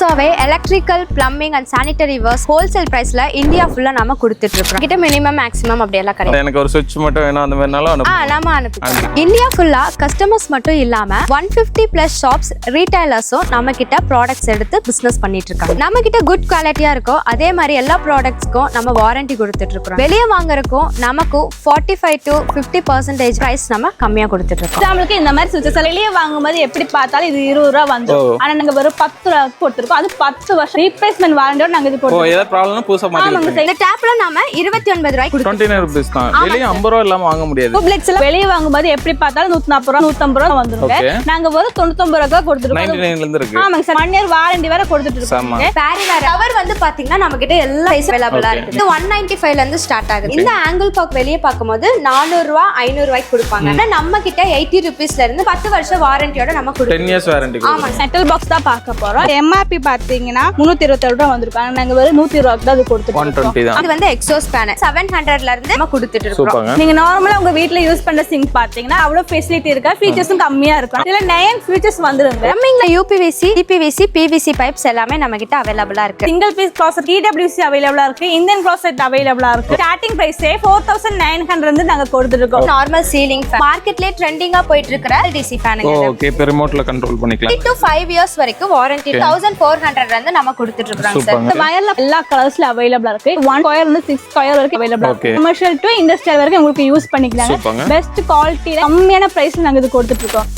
புதுசாவே electrical plumbing and sanitary works wholesale பிரைஸ்ல India ஃபுல்லா நாம கொடுத்துட்டு இருக்கோம். கிட்ட மினிமம் மேக்ஸிமம் அப்படி எல்லாம் கிடையாது. எனக்கு ஒரு சுவிட்ச் மட்டும் வேணும் அந்த மாதிரினாலும் நாம அனுப்புறோம். இந்தியா ஃபுல்லா கஸ்டமர்ஸ் மட்டும் இல்லாம 150 பிளஸ் ஷாப்ஸ் ரீட்டைலர்ஸும் நம்ம கிட்ட ப்ராடக்ட்ஸ் எடுத்து பிசினஸ் பண்ணிட்டு இருக்காங்க. நம்ம கிட்ட குட் குவாலிட்டியா இருக்கும். அதே மாதிரி எல்லா ப்ராடக்ட்ஸ்க்கும் நம்ம வாரண்டி கொடுத்துட்டு இருக்கோம். வெளியே வாங்குறதுக்கும் நமக்கு 45 to 50% பிரைஸ் நம்ம கம்மியா கொடுத்துட்டு இருக்கோம். நம்மளுக்கு இந்த மாதிரி சுவிட்சஸ் வெளியே வாங்கும்போது எப்படி பார்த்தாலும் இது 20 ரூபா வந்துடும். ஆனா நாங்க வெறும் 10 ரூபா கொடுத்துருக்கோம். அது 10 வருஷம் ரீப்ளேஸ்மெண்ட் வாரண்டியோட நாங்க இது போடுறோம். ஏதாவது ப்ராப்ளம்னா புதுசா மாத்திடுவோம். இந்த டேப்ல நாம 29 ரூபாய்க்கு கொடுத்துறோம். 29 ரூபீஸ் தான். வெளிய 50 ரூபாய் இல்லாம வாங்க முடியாது. டூப்ளெக்ஸ் எல்லாம் வெளிய வாங்கும்போது எப்படி பார்த்தாலும் 140 ரூபாய் 150 ரூபாய் வந்துருங்க. நாங்க வெறும் 99 ரூபாய் கொடுத்துறோம். 99 ல இருந்து இருக்கு. ஆமாங்க சார். 1 இயர் வாரண்டி வேற கொடுத்துட்டு இருக்கோம். பேரிவேர் கவர் வந்து பாத்தீங்கன்னா நம்ம கிட்ட எல்லா சைஸ் அவேலபிளா இருக்கு. இது 195 ல இருந்து ஸ்டார்ட் ஆகுது. இந்த ஆங்கிள் பாக் வெளிய பாக்கும்போது 400 ரூபாய் 500 ரூபாய்க்கு கொடுப்பாங்க. ஆனா நம்ம கிட்ட 80 ரூபீஸ்ல இருந்து 10 வருஷம் வாரண்டியோட நம்ம கொடுக்கிறோம். 10 இயர்ஸ் வாரண்டி. ஆமா செட்டில் பாக்ஸ் தான் பார்க்க போறோம். எம்ஆர்பி பாத்தீங்கன்னா 327 ரூபாய் வந்திருக்காங்க. நாங்க வெறும் 100 ரூபாய்க்கு தான் அது கொடுத்துட்டு 120 தான். இது வந்து எக்ஸாஸ்ட் பேனல் 700 ல இருந்து நம்ம கொடுத்துட்டு இருக்கோம். நீங்க நார்மலா உங்க வீட்ல யூஸ் பண்ற சிங்க் பாத்தீங்கன்னா அவ்வளவு ஃபெசிலிட்டி இருக்கா, ஃபீச்சர்ஸும் கம்மியா இருக்கும். இதுல 9 ஃபீச்சர்ஸ் வந்துருங்க. நம்மிங்க யூபிவிசி, டிபிவிசி, பிவிசி பைப்ஸ் எல்லாமே நம்ம கிட்ட அவேலபிளா இருக்கு. சிங்கிள் பீஸ் க்ளாசெட் TWC அவேலபிளா இருக்கு. இந்தியன் க்ளாசெட் அவேலபிளா இருக்கு. ஸ்டார்டிங் பிரைஸே 4900 இருந்து நாங்க கொடுத்துட்டு இருக்கோம். நார்மல் சீலிங் ஃபேன் மார்க்கெட்லயே ட்ரெண்டிங்கா போயிட்டு இருக்கிற டிசி ஃபேனுங்க. ஓகே, இப்போ ரிமோட்ல கண்ட்ரோல் பண்ணிக்கலாம். 3 to 5 இயர்ஸ் வரைக்கும் வாரண்டி 1400 ல இருந்து நம்ம கொடுத்துட்டு இருக்கோம் சார். இந்த வயர்ல எல்லா கலர்ஸ்ல அவேலபிளா இருக்கு. 1 ஸ்கொயர் இருந்து 6 ஸ்கொயர் வரைக்கும் அவேலபிளா இருக்கு. கமர்ஷியல் டு இண்டஸ்ட்ரியல் வரைக்கும் உங்களுக்கு யூஸ் பண்ணிக்கலாம். பெஸ்ட் குவாலிட்டில கம்மியான பிரைஸ்ல நாங்க இது கொடுத்துட்டு இருக்கோம்.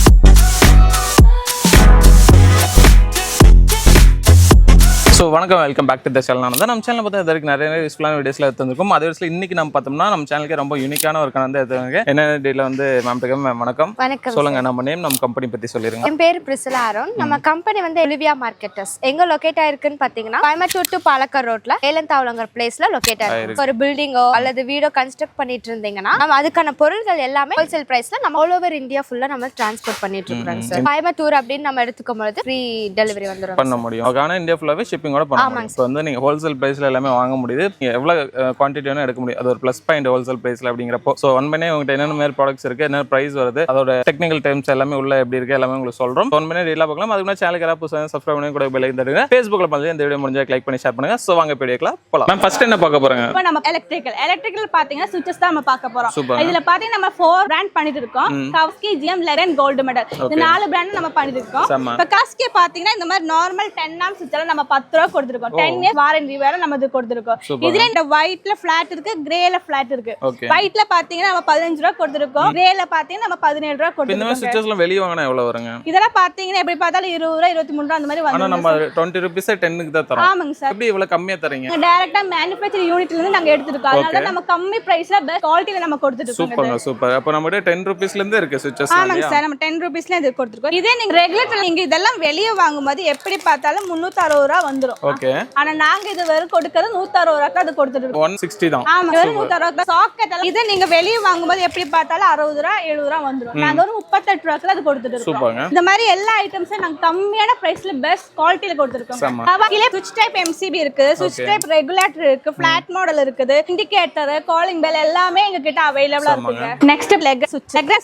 ஸோ வணக்கம், welcome back to the channel. நான் நம்ம சேனல் பார்த்தா இதற்கு நிறைய யூஸ்ஃபுல்லான வீடியோஸ்ல எடுத்துருக்கும். அதே விஷயத்தில் இன்னைக்கு நம்ம பார்த்தோம்னா நம்ம சேனலுக்கு ரொம்ப யூனிக்கான ஒரு கணக்கு எடுத்துருங்க. என்ன டேட்ல வந்து மேம் வணக்கம். சொல்லுங்க, நம்ம நேம் நம்ம கம்பெனி பத்தி சொல்லிருங்க. என் பேர் பிரிசிலா ஆரோன். நம்ம கம்பெனி வந்து ஒலிவியா மார்க்கெட்டர்ஸ். எங்க லொகேட் ஆயிருக்குன்னு பாத்தீங்கன்னா கோயம்புத்தூர் டு பாலக்காடு ரோட்ல ஏலந்தாவளங்கர் பிளேஸ்ல லொகேட் ஆயிருக்கு. ஒரு பில்டிங்கோ அல்லது வீடோ கன்ஸ்ட்ரக்ட் பண்ணிட்டு இருந்தீங்கன்னா நம்ம அதுக்கான பொருட்கள் எல்லாமே ஹோல்சேல் பிரைஸ்ல நம்ம ஆல் ஓவர் இந்தியா ஃபுல்லா நம்ம டிரான்ஸ்போர்ட் பண்ணிட்டு இருக்கோம் சார். கோயம்புத்தூர் அப்படின்னு நம்ம எடுத்துக்கும் போது ஃப்ரீ டெலிவரி வந்துடும் பண்ண முடியும். ஆனா இந்தியா ஃபுல்லாவே ஷிப்பிங் கூட பண்ணலாம். இப்போ வந்து நீங்க ஹோல்சேல் பிரைஸ்ல எல்லாமே வாங்க முடியுது. நீங்க எவ்வளவு குவான்டிட்டி வேணா எடுக்க முடியும். அது ஒரு ப்ளஸ் பாயிண்ட் ஹோல்சேல் பிரைஸ்ல அப்படிங்கிறப்போ. ஸோ ஒன் பண்ணே உங்கள்கிட்ட என்னென்ன மாதிரி ப்ராடக்ட்ஸ் இருக்கு, என்ன பிரைஸ் வருது, அதோட டெக்னிக்கல் டேர்ம்ஸ் எல்லாமே உள்ள எப்படி இருக்கு எல்லாமே உங்களுக்கு சொல்றோம். ஒன் பண்ணே டீலா பார்க்கலாம். அதுக்கு முன்னாடி சேனலுக்கு யாராவது புதுசாக சப்ஸ்கிரைப் பண்ணி கூட பெல் ஐக்கன் தட்டுங்க. ஃபேஸ்புக்ல பார்த்து இந்த வீடியோ முடிஞ்சா லைக் பண்ணி ஷேர் பண்ணுங்க. ஸோ வாங்க வீடியோக்குலாம் போலாம். மேம் ஃபர்ஸ்ட் என்ன பார்க்க போறாங்க? இப்போ நம்ம எலக்ட்ரிக்கல் பாத்தீங்கன்னா சுவிட்சஸ் தான் நம்ம பார்க்க போறோம். இதுல பாத்தீங்கன்னா நம்ம 4 பிராண்ட் பண்ணிட்டு இருக்கோம். கஸ்கி, GM, லெரன், கோல்ட் மெடல். இந்த 4 பிராண்ட் நம்ம பண்ணிட்டு இருக்கோம். இப்போ கஸ்கி பாத்தீங்கன்னா இந்த மாதிரி நார்மல் 10 ஆம்ப் சுவிட்ச் நம்ம 10 ரூபாய் கொடுத்துருக்கோம். 10 இயர்ஸ் வாரண்டி வேற நம்ம இது கொடுத்துருக்கோம். இதுல இந்த ஒயிட்ல ஃபிளாட் இருக்கு, கிரேல ஃபிளாட் இருக்கு. ஒயிட்ல பாத்தீங்கன்னா நம்ம 15 ரூபாய் கொடுத்துருக்கோம். கிரேல பாத்தீங்கன்னா நம்ம 17 ரூபாய் கொடுத்துருக்கோம். இந்த மாதிரி சுவிட்சஸ்லாம் வெளிய வாங்குனா எவ்வளவு வருங்க? இதெல்லாம் பாத்தீங்கன்னா எப்படி பார்த்தாலும் 20 ரூபாய் 23 ரூபாய் அந்த மாதிரி வந்து. ஆனா நம்ம 20 ரூபீஸ் 10 க்கு தான் தரோம். ஆமாங்க சார். எப்படி இவ்வளவு கம்மியா தரீங்க? டைரக்ட்டா மேனுஃபேக்சர் யூனிட்ல இருந்து நாங்க எடுத்துட்டோம். அதனால நம்ம கம்மி பிரைஸ்ல பெஸ்ட் குவாலிட்டில நம்ம கொடுத்துட்டு இருக்கோம். Super super. அப்ப நம்ம 10 ரூபீஸ்ல இருந்து இருக்கு சுவிட்சஸ். ஆமாங்க சார், நம்ம 10 ரூபீஸ்ல இது கொடுத்துருக்கோம். இதே நீங்க ரெகுலேட்டர் நீங்க இதெல்லாம் வெளிய வாங்கும்போது எப்படி பார்த்தாலும் 360 ரூபாய் வந்துரும். ஓகே. ஆனா நாங்க இது வெறும் கொடுக்கிறது 160 ரூபாய்க்கு அது கொடுத்துட்டு இருக்கோம். 160 தான். ஆமா, வெறும் 160 ரூபாய்க்கு. சாக்கெட் எல்லாம் இதே நீங்க வெளிய வாங்கும்போது எப்படி பார்த்தாலும் 60 ரூபாய் 70 ரூபாய் வந்துரும். நாங்க ஒரு 38 ரூபாய்க்கு அது கொடுத்துட்டு இருக்கோம். சூப்பர்ங்க. இந்த மாதிரி எல்லா ஐட்டம்ஸும் நாங்க கம்மியான பிரைஸ்ல பெஸ்ட் குவாலிட்டில கொடுத்துருக்கோம். கீழே சுவிட்ச் டைப் MCB இருக்கு, சுவிட்ச் டைப் ரெகுலேட்டர் இருக்கு, ஃபிளாட் மாடல் இருக்குது, இண்டிகேட்டர், காலிங் பெல் எல்லாமே எங்க கிட்ட அவேலபிளா இருக்குங்க. நெக்ஸ்ட் லெக்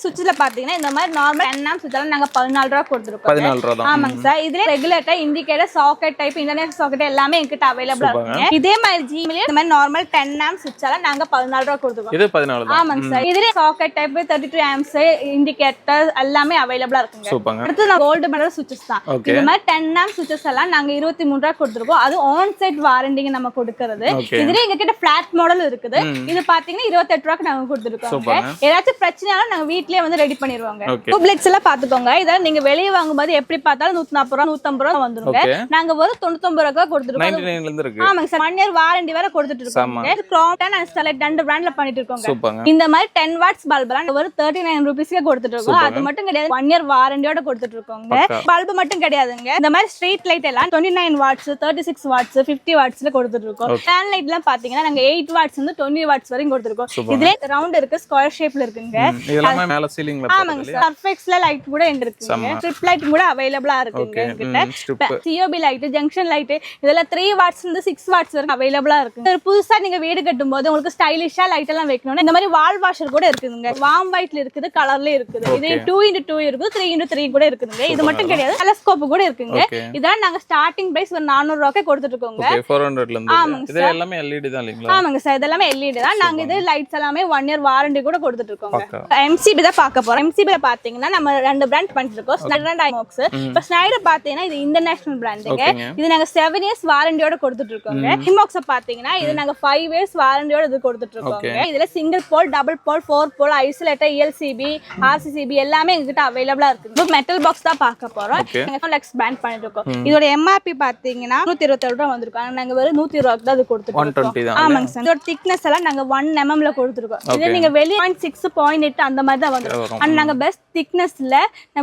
சுவிட்ச்ல பாத்தீங்கன்னா இந்த மாதிரி நார்மல் 10 ஆம்ப் சுவிட்ச்ல நாங்க 14 ரூபாய் கொடுத்துருக்கோம். 14 ரூபாய் தான். ஆமாங்க சார். இதுல regulator, indicator, socket type, internet socket எல்லாமே எங்க கிட்ட அவேலபிளா இருக்குங்க. இதே மாதிரி ஜிமில இந்த மாதிரி நார்மல் 10 ஆம்ப் சுவிட்ச்ல நாங்க 14 ரூபாய் கொடுத்துருக்கோம். இது 14 தான். ஆமாங்க சார். இதுல சாக்கெட் டைப் 32 ஆம்ப்ஸ், இண்டிகேட்டர் எல்லாமே அவேலபிளா இருக்குங்க. சூப்பர்ங்க. அடுத்து நான் கோல்ட் மெடல் சுவிட்சஸ் தான். இந்த மாதிரி 10 ஆம்ப் சுவிட்சஸ் எல்லாம் நாங்க 23 ரூபாய் கொடுத்துருக்கோம். அது ஆன் சைட் வாரண்டிங்க நம்ம கொடுக்கிறது. இதுல எங்க கிட்ட ஃபிளாட் மாடல் இருக்குது. இது பாத்தீங்கன்னா 28 ரூபாய்க்கு நாங்க கொடுத்துருக்கோம். ஏதாச்சும் பிரச்சனைனாலும் நாங்க வீட்லயே வந்து ரெடி பண்ணிடுவாங்க. டூப்ளெக்ஸ் எல்லாம் பாத்துக்கோங்க. இதெல்லாம் நீங்க வெளிய வாங்கும்போது எப்படி பார்த்தாலும் 140 ரூபாய் 150 ரூபாய் வந்துருங்க. நாங்க ஒரு 99 ரூபாய் கொடுத்துருக்கோம். 99 ல இருந்து இருக்கு. ஆமாங்க சார். 1 இயர் வாரண்டி வேற கொடுத்துட்டு இருக்கோம். கிராம்ப்டன் அண்ட் ஸ்டெர்லைட் 2 பிராண்ட்ல பண்ணிட்டு இருக்கோம். இந்த மாதிரி 10 வாட்ஸ் பல்ப் எல்லாம் ஒரு 39 ரூபீஸ்க்கு கொடுத்துட்டு இருக்கோம். அது மட்டும் கிடையாது, 1 இயர் வாரண்டியோட கொடுத்துட்டு இருக்கோம். பல்ப் மட்டும் கிடையாதுங்க. இந்த மாதிரி ஸ்ட்ரீட் லைட் எல்லாம் 29 வாட்ஸ், 36 வாட்ஸ், 50 வாட்ஸ்ல கொடுத்துட்டு இருக்கோம். ஃபேன் லைட் எல்லாம் பாத்தீங்கன்னா நாங்க 8 வாட்ஸ் இருந்து 20 வாட்ஸ் வரைக்கும் கொடுத்துருக்கோம். இதுல ரவுண்ட் இருக்கு, ஸ்கொயர் ஷேப்ல இருக்குங்க. இதெல்லாம் மேல சீலிங்ல போடுறது. ஆமாங்க சார். சர்ஃபெக்ஸ்ல லைட் கூட எங்க இருக்குங்க. ஸ்ட்ரிப் லைட் கூட அவேலபிளா இருக்குங்க என்கிட்ட. COB லைட், ஜங்ஷன் லைட், இதெல்லாம் 3 வாட்ஸ்ல இருந்து 6 வாட்ஸ் வரைக்கும் அவைலபிளா இருக்கு. ஒரு புதுசா நீங்க வீடு கட்டும்போது உங்களுக்கு ஸ்டைலிஷா லைட் எல்லாம் வைக்கணும்னா இந்த மாதிரி வால் வாஷர் கூட இருக்குதுங்க. வார்ம் ஒயிட்ல இருக்குது, கலர்ல இருக்குது. இது 2x2 இருக்குது, 3x3 கூட இருக்குதுங்க. இது மட்டும் கிடையாது, டெலஸ்கோப் கூட இருக்குங்க. இதான் நாங்க ஸ்டார்டிங் பிரைஸ் ஒரு 400 ரூபாய்க்கு கொடுத்துட்டு இருக்கோங்க. 400ல இருந்து. ஆமாங்க இது எல்லாமே LED தான் இல்லீங்களா? ஆமாங்க சார், இதெல்லாம் LED தான். நாங்க இது லைட்ஸ் எல்லாமே 1 இயர் வாரண்டி கூட கொடுத்துட்டு இருக்கோங்க. MCB தான் பார்க்க போறோம். MCB ல பாத்தீங்கன்னா நம்ம 2 பிராண்ட் பண்ணிட்டு இருக்கோம். Snyder and IMAX. இப்ப ஸ்னைடர் பாத்தீங்கன்னா இது இன்டர்நேஷனல் பிராண்டுங்க. இது நாங்க 7 இயர்ஸ் வாரண்டியோட கொடுத்துட்டு இருக்கோங்க. ஐமாக்ஸ் பாத்தீங்கன்னா இது நாங்க 5 இயர்ஸ் வாரண்டியோட இது கொடுத்துட்டு இருக்கோங்க. இதுல சிங்கிள் போல், டபுள் போல், 4 போல், ஐசோலேட்டர், ELCB, RCCB எல்லாமே எங்ககிட்ட அவைலபிளா இருக்கு. இப்போ மெட்டல் பாக்ஸ் தான் பார்க்க போறோம். லெக்ஸ் பிராண்ட் பண்ணிட்டு இருக்கோம். இதோட MRP பாத்தீங்கன்னா 127 ரூபாய் வந்திருக்கும். ஆனா நாங்க வெறும் 120 ரூபாய்க்கு தான் இது கொடுத்துட்டு இருக்கோம். ஆமாங்க சார். இதோட திக்னஸ் எல்லாம் நாங்க 1 mm ல கொடுத்துருக்கோம். இது நீங்க வெளிய 0.6 0.8 அந்த மாதிரி தான் வந்திருக்கும். ஆனா நாங்க பெஸ்ட் திக்னஸ்ல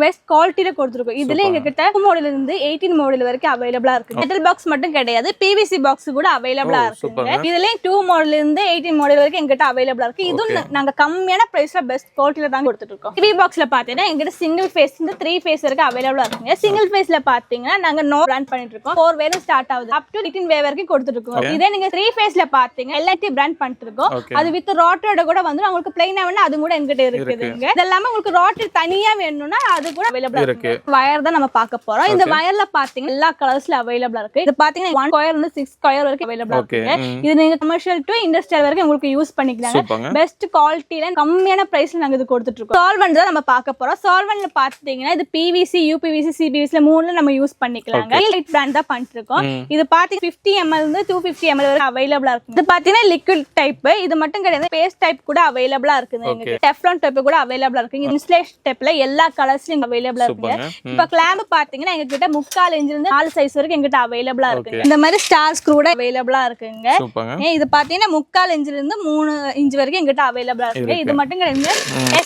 பெஸ்ட் குவாலிட்டில கொடுத்துருக்கோம். இதுல எங்க கிட்ட மாடல் இருந்து 18 மாடல் வரைக்கும் அவைலபிளா இருக்கு. மெட்டல் பாக்ஸ் மட்டும் கிடையாது, PVC பாக்ஸ் கூட அவைலபிளா இருக்குங்க. இதுல 2 மாடல் இருந்து 18 மாடல் வரைக்கும் எங்க கிட்ட அவைலபிளா இருக்கு. இதுவும் நாங்க கம்மியான பிரைஸ்ல பெஸ்ட் குவாலிட்டில தான் கொடுத்துட்டு இருக்கோம். டிவி பாக்ஸ்ல பாத்தீங்கன்னா எங்கிட்ட சிங்கிள் ஃபேஸ் இருந்து 3 ஃபேஸ் வரைக்கும் அவைலபிளா இருக்குங்க. சிங்கிள் ஃபேஸ்ல பாத்தீங்கன்னா நாங்க நோ பிராண்ட் பண்ணிட்டு இருக்கோம். 4 வே ஸ்டார்ட் ஆகுது, அப் டு 18 வே வரைக்கும் கொடுத்துட்டு இருக்கோம். இதே நீங்க 3 ஃபேஸ்ல பாத்தீங்க LNT பிராண்ட் பண்ணிட்டு இருக்கோம். அது வித் ரோட்டரோட கூட வந்து உங்களுக்கு பிளைனா வேணா அது கூட எங்கிட்ட இருக்குதுங்க. இதெல்லாம் உங்களுக்கு ரோட்டர் தனியா வேணும்னா அது கூட அவைலபிளா இருக்கு. வயர் தான் நம்ம பார்க்க போறோம். இந்த வயர்ல பாத்தீங்கன்னா எல்லா கலர்ஸ்ல அவைலபிளா இருக்கு. இது பாத்தீங்கன்னா 1 ஸ்கொயர் இருந்து 6 ஸ்கொயர் வரைக்கும் அவைலபிளா இருக்கு. இது நீங்க கமர்ஷியல் டு இண்டஸ்ட்ரியல் வரைக்கும் உங்களுக்கு யூஸ் பண்ணிக்கலாம். பெஸ்ட் குவாலிட்டில கம்மியான பிரைஸ்ல நாங்க இது கொடுத்துட்டு இருக்கோம். சால்வெண்ட் தான் நம்ம பார்க்க போறோம். சால்வெண்ட்ல பாத்தீங்கன்னா இது PVC, UPVC, CPVC ல மூணுல நம்ம யூஸ் பண்ணிக்கலாங்க. லைட் பிராண்ட் தான் பண்ணிட்டு இருக்கோம். இது பாத்தீங்கன்னா 50 ml இருந்து 250 ml வரைக்கும் அவைலபிளா இருக்கு. இது பாத்தீங்கன்னா லிக்விட் டைப். இது மட்டும் கிடையாது, பேஸ்ட் டைப் கூட அவைலபிளா இருக்குது. எங்க டெஃப்லான் டைப் கூட அவைலபிளா இருக்கு. இன்சுலேஷன் டைப்ல எல்லா கலர்ஸ்லயும் அவைலபிளா இருக்கு. இப்ப கிளாம்ப் பாத்தீங்கன்னா எங்க கிட்ட 3/4 இன்ச் இருந்து 4 சைஸ் வரைக்கும் எங்கிட்ட அவைலபிளா இருக்கு. இந்த மாதிரி ஸ்டார் ஸ்க்ரூ கூட அவைலபிளா இருக்குங்க. இது பாத்தீங்கன்னா 3/4 இன்ச்ல இருந்து 3 இன்ச் வரைக்கும் எங்கிட்ட அவைலபிளா இருக்கு. இது மட்டும் கிடையாது,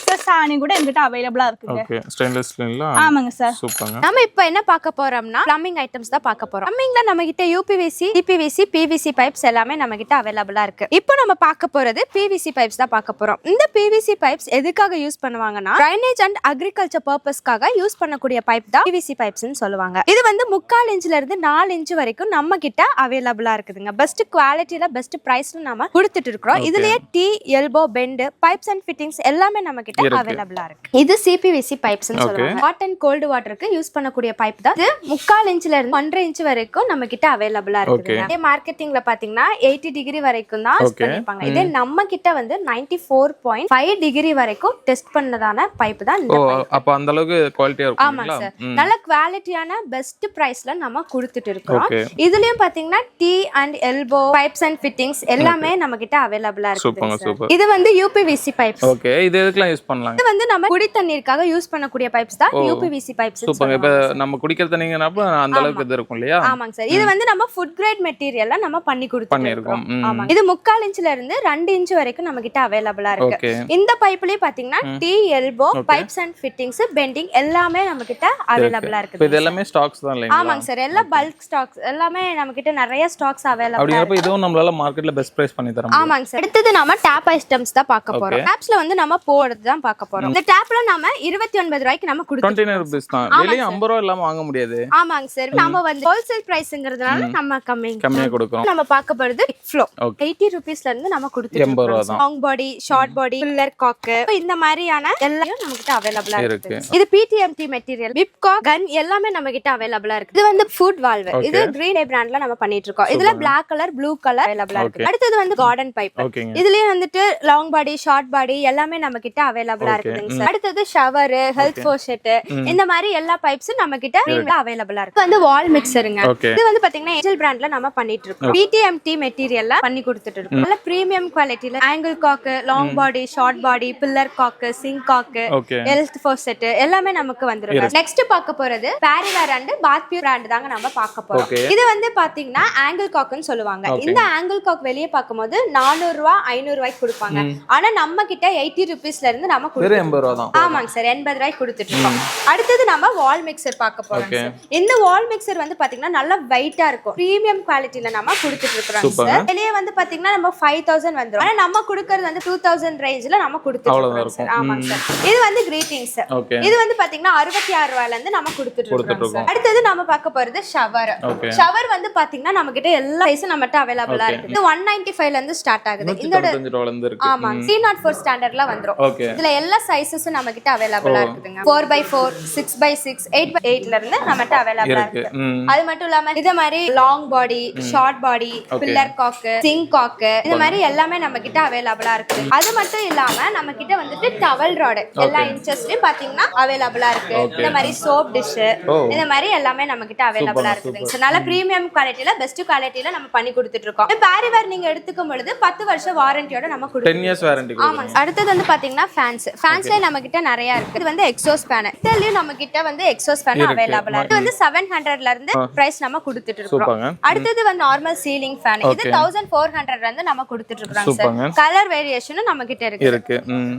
SS ஆணி கூட எங்கிட்ட அவைலபிளா இருக்குங்க. ஓகே, ஸ்டெயின்லெஸ் ஸ்டீல்ல. ஆமாங்க சார். சூப்பர்ங்க. நம்ம இப்போ என்ன பார்க்க போறோம்னா பிளம்பிங் ஐட்டம்ஸ் தான் பார்க்க போறோம். பிளம்பிங்ல நம்ம கிட்ட UPVC, CPVC, PVC பைப்ஸ் எல்லாமே நம்ம கிட்ட அவைலபிளா இருக்கு. இப்போ நம்ம பார்க்க போறது PVC பைப்ஸ் தான் பார்க்க போறோம். இந்த PVC பைப்ஸ் எதுக்காக யூஸ் பண்ணுவாங்கன்னா ட்ரைனேஜ் அண்ட் அக்ரிகல்ச்சர் பர்பஸ்க்காக யூஸ் பண்ணக்கூடிய பைப் தான் PVC பைப்ஸ்னு சொல்லுவாங்க. இது வந்து 3/4 இன்ச்ல இருந்து 4 இன்ச் வரைக்கும் நம்ம கிட்ட அவைலபிளா இருக்குதுங்க. பெஸ்ட் குவாலிட்டில பெஸ்ட் பிரைஸ்ல நாம கொடுத்துட்டு இருக்கோம். இதுலயே T, elbow, bend, pipes and fittings எல்லாமே நம்ம கிட்ட அவைலபிளா இருக்கு. இது CPVC பைப்ஸ்னு சொல்லுவாங்க. ஹாட் அண்ட் கோல்ட் வாட்டருக்கு யூஸ் பண்ணக்கூடிய பைப் தான். இது 3/4 இன்ச்ல இருந்து 1.5 இன்ச் வரைக்கும் நம்ம கிட்ட அவைலபிளா இருக்கு. இதே மார்க்கெட்டிங்ல பாத்தீங்கன்னா 80 டிகிரி வரைக்கும் தான் யூஸ் பண்ணிருப்பாங்க. இதே நம்ம கிட்ட வந்து 94.5 டிகிரி வரைக்கும் டெஸ்ட் பண்ணதான பைப் தான் இந்த பைப். அப்ப அந்த அளவுக்கு குவாலிட்டியா இருக்கும். ஆமாங்க சார். நல்ல குவாலிட்டியான பெஸ்ட் பிரைஸ்ல நம்ம கொடுத்துட்டு இருக்கோம். இதுலயும் பாத்தீங்கன்னா T and elbow, pipes and fittings எல்லாமே நம்ம கிட்ட அவைலபிளா இருக்கு. இது வந்து UPVC பைப்ஸ். ஓகே, இது எதுக்குலாம் யூஸ் பண்ணலாம்? இது வந்து நம்ம குடி தண்ணீருக்காக யூஸ் பண்ணக்கூடிய பைப்ஸ் தான் UPVC பைப்ஸ். சூப்பர். இப்ப நம்ம குடிக்கிற தண்ணீங்கறப்ப அந்த அளவுக்கு இது இருக்கும் இல்லையா? ஆமாங்க சார். இது வந்து நம்ம ஃபுட் கிரேட் மெட்டீரியல்ல நம்ம பண்ணி கொடுத்துருக்கோம். ஆமா. இது 3/4 இன்ச்ல இருந்து 2 இன்ச் வரைக்கும் நம்ம கிட்ட அவைலபிளா இருக்கு. இந்த பைப்லயே பாத்தீங்கன்னா T, elbow, pipes and fittings, bending எல்லாமே நம்ம கிட்ட அவைலபிளா இருக்கு. இப்போ இது எல்லாமே ஸ்டாக்ஸ் தான் இல்லையா? ஆமாங்க சார். எல்லா பல்க் ஸ்டாக்ஸ் எல்லாமே நம்ம கிட்ட நிறைய ஸ்டாக்ஸ் அவைலபிளா இருக்கு. அப்படிங்கறப்ப இதுவும் நம்மளால மார்க்கெட்ல பெஸ்ட் பிரைஸ் பண்ணி தர முடியும். ஆமாங்க சார். அடுத்து நாம டேப் ஐட்டம்ஸ் தான் பார்க்க போறோம். டேப்ஸ்ல வந்து நம்ம போறது தான் பார்க்க போறோம். இந்த டேப்ல நாம 29 ரூபாய்க்கு நம்ம கொடுத்துறோம். 29 ரூபீஸ் தான். வெளிய 50 ரூபாய் இல்லாம வாங்க முடியாது. ஆமாங்க சார். நாம வந்து ஹோல்சேல் பிரைஸ்ங்கிறதுனால நம்ம கம்மியா கொடுக்கிறோம். நம்ம பார்க்க போறது ஃப்ளோ 80 ரூபீஸ்ல இருந்து நம்ம கொடுத்துட்டு 80 ரூபாய் தான். Long body, short body, pillar காக் இந்த மாதிரியான எல்லாமே நம்ம கிட்ட அவைலபிளா இருக்கு. இது PTMT மெட்டீரியல், விப்காக், கன் எல்லாமே நம்ம கிட்ட அவைலபிளா இருக்கு. இது வந்து ஃபுட் வால்வ். இது கிரீன் டே பிராண்ட்ல நம்ம பண்ணிட்டு இருக்கோம். இதுல Black கலர், ப்ளூ கலர் அவைலபிளா இருக்கு. அடுத்து வந்து கார்டன் பைப். இதுலயே வந்துட்டு லாங் பாடி, ஷார்ட் பாடி எல்லாமே நம்ம கிட்ட அவைலபிளா இருக்குங்க சார். அடுத்து ஷவர், ஹெல்த் ஃபோர்ஷெட் இந்த மாதிரி எல்லா பைப்ஸும் நம்ம கிட்ட அவைலபிளா இருக்கு. இது வந்து வால் மிக்சருங்க. இது வந்து பாத்தீங்கன்னா ஏஞ்சல் பிராண்ட்ல நம்ம பண்ணிட்டு இருக்கோம். PTMT மெட்டீரியல்ல பண்ணி கொடுத்துட்டு இருக்கோம். நல்ல பிரீமியம் குவாலிட்டில ஆங்கிள் காக், long body, short body, pillar காக், சிங்க் காக், ஹெல்த் ஃபோர்ஷெட் எல்லாமே நமக்கு வந்துருக்கு. நெக்ஸ்ட் பார்க்க போறது பாரிவேர் அண்ட் பாத்பியூர் பிராண்ட் தாங்க நம்ம பார்க்க போறோம். இது வந்து பாத்தீங்கன்னா ஆங்கிள் காக்னு சொல்லுவாங்க. இந்த ஆங்கிள் காக் வெளியே பார்க்கும்போது 400 ரூபாய் 500 ரூபாய்க்கு கொடுப்பாங்க. ஆனா நம்ம கிட்ட 80 ரூபீஸ்ல இருந்து நம்ம கொடுத்துறோம். ஆமாங்க சார். 80 ரூபாய்க்கு கொடுத்துட்டு இருக்கோம். அடுத்தது நம்ம வால் மிக்சர் பார்க்க போறோம். இந்த வால் மிக்சர் வந்து பாத்தீங்கன்னா நல்ல வெயிட்டா இருக்கும். பிரீமியம் குவாலிட்டில நம்ம கொடுத்துட்டு இருக்கோம் சார். வெளியே வந்து பாத்தீங்கன்னா நம்ம 5000 வந்துரும். ஆனா நம்ம கொடுக்கிறது வந்து 2000 ரேஞ்ச்ல நம்ம கொடுத்துட்டு இருக்கோம் சார். ஆமாங்க சார். இது வந்து கிரீட்டிங்ஸ். இது வந்து பாத்தீங்கன்னா 66 ரூபாயில இருந்து நம்ம கொடுத்துட்டு இருக்கோம் சார். அடுத்தது நம்ம பார்க்க போறது ஷவர். ஓகே ஷவர் வந்து பாத்தீங்கன்னா நம்ம கிட்ட எல்லா சைஸும் நம்மட்ட அவைலபிளா இருக்கு. இது 195 ல இருந்து ஸ்டார்ட் ஆகுது. இதோட 195 ரூபாயில இருந்து இருக்கு. ஆமா 304 ஸ்டாண்டர்ட்ல வந்துரும். ஓகே இதுல எல்லா சைஸஸும் நம்ம கிட்ட அவைலபிளா இருக்குதுங்க. 4x4, 6x6, 8x8 ல இருந்து நம்மட்ட அவைலபிளா இருக்கு. அது மட்டும் இல்லாம இதே மாதிரி long body, short body, pillar cock, sink cock இந்த மாதிரி எல்லாமே நம்ம கிட்ட அவைலபிளா இருக்கு. அது மட்டும் இல்லாம நம்ம கிட்ட வந்துட்டு டவல் ராட் எல்லா இன்ச்சஸ்லயும் பாத்தீங்கன்னா அவைலபிளா இருக்கு. இந்த மாதிரி சோப் டிஷ் இந்த மாதிரி எல்லாமே நம்ம கிட்ட அவைலபிளா இருக்குங்க. சோ நல்ல பிரீமியம் குவாலிட்டில பெஸ்ட் குவாலிட்டில நம்ம பண்ணி கொடுத்துட்டு இருக்கோம். பாரிவேர் நீங்க எடுத்துக்கும் பொழுது 10 வருஷம் வாரண்டியோட நம்ம கொடுத்துருக்கோம். 10 இயர்ஸ் வாரண்டி. ஆமா. அடுத்து வந்து பாத்தீங்கன்னா ஃபேன்ஸ்ல நம்ம கிட்ட நிறைய இருக்கு. இது வந்து எக்ஸாஸ்ட் ஃபேன். இதுலயும் நம்ம கிட்ட வந்து எக்ஸாஸ்ட் ஃபேன் அவைலபிளா இருக்கு. இது வந்து 700ல இருந்து பிரைஸ் நம்ம கொடுத்துட்டு இருக்கோம். அடுத்து வந்து நார்மல் சீலிங் ஃபேன். இது 1400 ல இருந்து நம்ம கொடுத்துட்டு இருக்கோம் சார். கலர் வேரியேஷனும் நம்ம கிட்ட இருக்கு.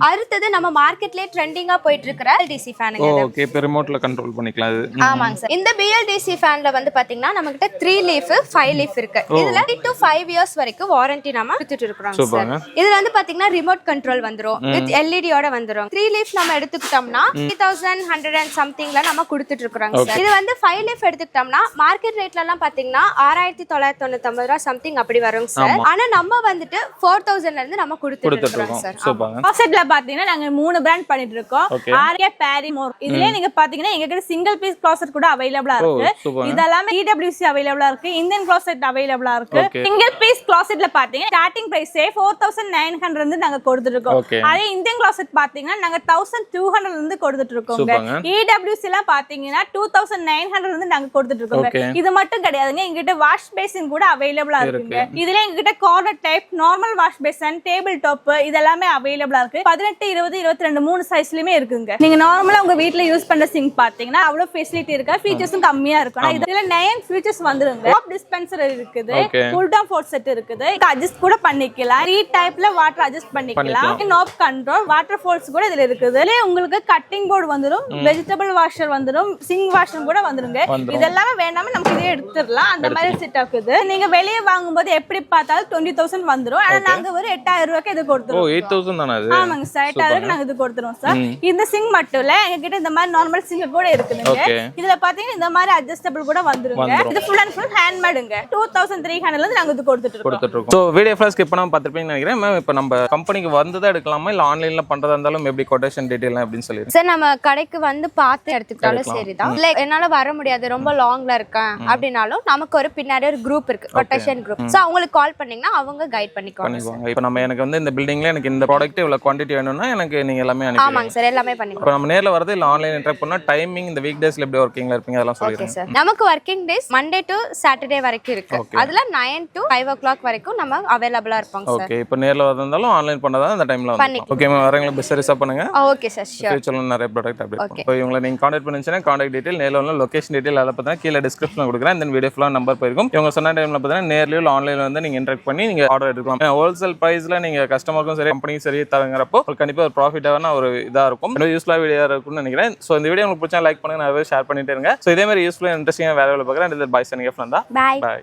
அடுத்து நம்ம மார்க்கெட்லயே ட்ரெண்டிங்கா போயிட்டு இருக்கிற BLDC ஃபேனுங்க. ஓகே இப்போ ரிமோட்ல கண்ட்ரோல் பண்ணிக்கலாம் இது. ஆமாங்க சார். இந்த BLDC ஃபேன்ல வந்து பாத்தீங்கன்னா நம்ம கிட்ட 3 லீஃப் 5 லீஃப் இருக்கு. இதுல 3 to 5 இயர்ஸ் வரைக்கும் வாரண்டி நம்ம கொடுத்துட்டு இருக்கோம் சார். இதுல வந்து பாத்தீங்கன்னா ரிமோட் கண்ட்ரோல் வந்துரும். வித் LED ஓட வந்துரும். 3 லீஃப் நம்ம எடுத்துக்கிட்டோம்னா 3100 and somethingல நம்ம கொடுத்துட்டு இருக்கோம் சார். இது வந்து 5 லீஃப் எடுத்துக்கிட்டோம்னா மார்க்கெட் ரேட்ல எல்லாம் பாத்தீங்கன்னா 6999 ரூபாய் சம்திங் அப்படி வரும் சார். ஆனா நம்ம வந்துட்டு 4000ல இருந்து நம்ம கொடுத்துட்டு இருக்கோம் சார். க்ளாசெட்ல பாத்தீங்கன்னா நாங்க 3 பிராண்ட் பண்ணிட்டு இருக்கோம். ஆர்யா, பாரிமோர். இதுல நீங்க பாத்தீங்கன்னா எங்க கிட்ட சிங்கிள் பீஸ் க்ளாசெட் கூட அவைலபிளா இருக்கு. இதெல்லாம் EWC அவைலபிளா இருக்கு. இந்தியன் க்ளாசெட் அவைலபிளா இருக்கு. சிங்கிள் பீஸ் க்ளாசெட்ல பாத்தீங்கன்னா ஸ்டார்டிங் பிரைஸ் 4900 இருந்து நாங்க கொடுத்துட்டு இருக்கோம். அதே இந்தியன் க்ளாசெட் பாத்தீங்கன்னா நாங்க 1200 இருந்து கொடுத்துட்டு இருக்கோம். EWC எல்லாம் பாத்தீங்கன்னா 2900 இருந்து நாங்க கொடுத்துட்டு இருக்கோம். இது மட்டும் கிடையாதுங்க, எங்ககிட்ட வாஷ் பேசின் கூட அவைலபிளா இருக்குங்க. இதுல எங்ககிட்ட corner type, normal wash passion, table top இதெல்லாமே அவைலபிளா இருக்கு. 18, 20, 22 3 சைஸ்லயுமே இருக்குங்க. நீங்க நார்மலா உங்க வீட்ல யூஸ் பண்ற சிங்க் பாத்தீங்கன்னா அவ்வளவு ஃபெசிலிட்டி இருக்கு. ஃபீச்சர்ஸும் கம்மியா இருக்கும். இதுல 9 ஃபீச்சர்ஸ் வந்துருங்க. டாப் டிஸ்பென்சர் இருக்குது, புல் டவுன் ஃபோர்ட் செட் இருக்குது. அட்ஜஸ்ட் கூட பண்ணிக்கலாம். 3 டைப்ல வாட்டர் அட்ஜஸ்ட் பண்ணிக்கலாம். நாப் கண்ட்ரோல், வாட்டர் ஃபால்ஸ் கூட இதுல இருக்குது. இதுல உங்களுக்கு கட்டிங் போர்டு வந்துரும், வெஜிடபிள் வாஷர் வந்துரும், சிங்க் வாஷர் கூட வந்துருங்க. இதெல்லாம் வேணாம நமக்கு இதே எடுத்துடலாம். அந்த மாதிரி செட் ஆகுது. நீங்க வெளியே வாங்கும்போது எப்படி பார்த்தாலும் 20,000 வந்துரும். ஆனா நாங்க ஒரு 8000 ரூபாய்க்கு இது கொடுத்துருவோம். 8000 தானா அது? ஆமாங்க சார், 8000 நாங்க இது கொடுத்துருவோம் சார். இந்த சிங்க் மட்டும் இல்ல, எங்க கிட்ட இந்த மாதிரி நார்மல் சிங்க் கூட இருக்குதுங்க. இதுல பாத்தீங்கன்னா இந்த மாதிரி அட்ஜஸ்டபிள் கூட வந்துருங்க. இது ஃபுல் அண்ட் ஃபுல் ஹேண்ட்மேடுங்க. 2300ல இருந்து நாங்க இது கொடுத்துட்டு இருக்கோம். சோ வீடியோ ஃபுல்லா ஸ்கிப் பண்ணாம பாத்துப்பீங்கன்னு நினைக்கிறேன். மேம் இப்போ நம்ம கம்பெனிக்கு வந்ததா எடுக்கலாமா இல்ல ஆன்லைன்ல பண்றதா இருந்தாலும் எப்படி கொட்டேஷன் டீடைல் அப்படின்னு சொல்லி சார் நம்ம கடைக்கு வந்து பார்த்து எடுத்துக்கிட்டாலும் சரிதான். இல்ல என்னால வர முடியாது, ரொம்ப லாங்ல இருக்கேன் அப்படினாலும் நமக்கு ஒரு பின்னாடி ஒரு குரூப் இருக்கு, கொட்டேஷன் குரூப். சோ அவங்களுக்கு கால் பண்ணீங்கன்னா அவங்க கைட் பண்ணிக்குவாங்க. இப்போ நம்ம எனக்கு வந்து இந்த பில்டிங்ல எனக்கு இந்த ப்ராடக்ட் இவ்வளவு குவாண்டிட்டி வேணும்னா எனக்கு நீங்க எல்லாமே அனுப்பி. ஆமாங்க சார், எல்லாமே பண்ணிக்குவோம். இப்போ நம்ம நேர்ல வரது இல்ல ஆன்லைன் இன்டராக்ட் பண்ணா டைமிங் இந்த வீக் டேஸ்ல எப்படி வர்க்கிங்ல இருப்பீங்க அதெல்லாம் சொல்லிடுங்க. Okay sir. நமக்கு working days Monday to Saturday வரைக்கும் இருக்கு. அதுல 9 to 5 o'clock வரைக்கும் நம்ம அவைலபிளா இருப்போம் சார். ஓகே இப்போ நேர்ல வரதாலும் ஆன்லைன் பண்ணதா அந்த டைம்ல வந்து. ஓகே மேம் வரவங்களுக்கு பெஸ்ட் ரிசர்வ் பண்ணுங்க. Okay sir, sure. ஃபியூச்சர்ல நிறைய ப்ராடக்ட் அப்டேட். இப்போ இவங்களை நீங்க கான்டாக்ட் பண்ணுச்சுனா கான்டாக்ட் டீடைல் நேர்ல உள்ள லொகேஷன் டீடைல் அத பத்தினா கீழ டிஸ்கிரிப்ஷன்ல கொடுக்குறேன். இந்த வீடியோ ஃபுல்லா நம்பர் போயிருக்கும். இவங்க சொன்ன டைம்ல பார்த்தா நேர்ல உள்ள ஆன்லைன்ல வந்து நீங்க இன்டராக்ட் பண்ணி நீங்க ஆர்டர் எடுக்கலாம். ஹோல்சேல் பிரைஸ்ல நீங்க கஸ்டமருக்கும் சரி கம்பெனிக்கும் சரி தரங்கறப்போ உங்களுக்கு கண்டிப்பா ஒரு ப்ராஃபிட்டான ஒரு இதா இருக்கும். ரொம்ப யூஸ்ஃபுல்லா வீடியோ இருக்கும்னு நினைக்கிறேன். சோ இந்த வீடியோ உங்களுக்கு பிடிச்சா லைக் பண்ணுங்க, நிறைய ஷேர் பண்ணிட்டே இருங்க. சோ இதே மாதிரி யூஸ்ஃபுல்லா இன்ட்ரஸ்டிங்கா வேற வேலை பார்க்குறேன். பை சனிங்க ஃப்ரெண்டா. பை.